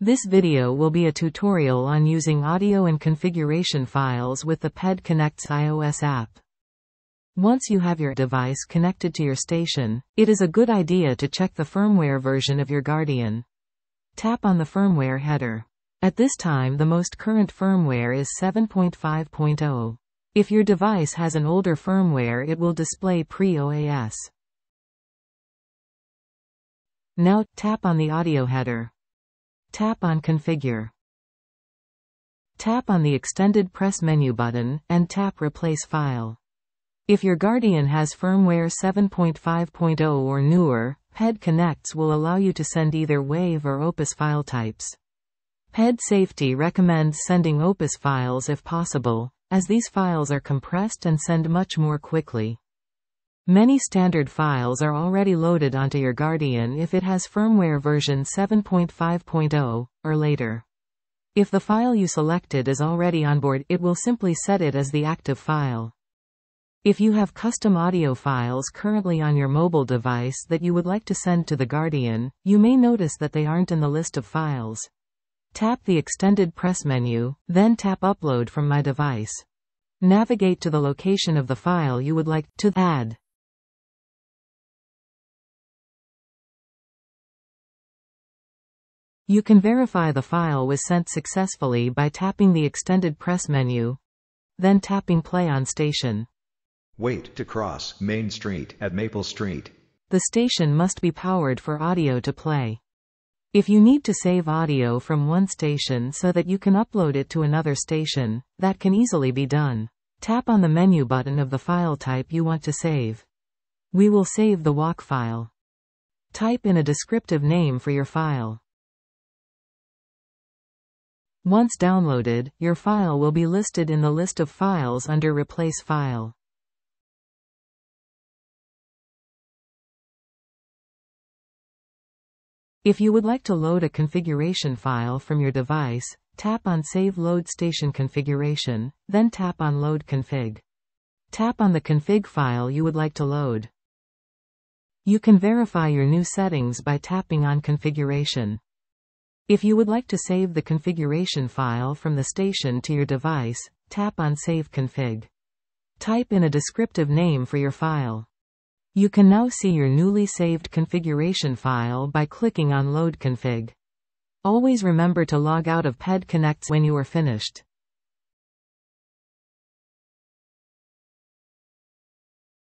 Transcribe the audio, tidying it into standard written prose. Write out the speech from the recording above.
This video will be a tutorial on using audio and configuration files with the PedConnex iOS app. Once you have your device connected to your station, it is a good idea to check the firmware version of your Guardian. Tap on the firmware header. At this time, the most current firmware is 7.5.0. If your device has an older firmware, it will display pre-OAS. Now, tap on the audio header. Tap on Configure. Tap on the extended press menu button, and tap Replace File. If your Guardian has firmware 7.5.0 or newer, PedConnex will allow you to send either WAV or Opus file types. PedSafety recommends sending Opus files if possible, as these files are compressed and send much more quickly. Many standard files are already loaded onto your Guardian if it has firmware version 7.5.0 or later. If the file you selected is already on board, it will simply set it as the active file. If you have custom audio files currently on your mobile device that you would like to send to the Guardian, you may notice that they aren't in the list of files. Tap the extended press menu, then tap Upload from My Device. Navigate to the location of the file you would like to add. You can verify the file was sent successfully by tapping the extended press menu, then tapping Play on Station. Wait to cross Main Street at Maple Street. The station must be powered for audio to play. If you need to save audio from one station so that you can upload it to another station, that can easily be done. Tap on the menu button of the file type you want to save. We will save the WAV file. Type in a descriptive name for your file. Once downloaded, your file will be listed in the list of files under Replace File. If you would like to load a configuration file from your device, tap on Save Load Station Configuration, then tap on Load Config. Tap on the config file you would like to load. You can verify your new settings by tapping on Configuration. If you would like to save the configuration file from the station to your device, tap on Save Config. Type in a descriptive name for your file. You can now see your newly saved configuration file by clicking on Load Config. Always remember to log out of PedConnex when you are finished.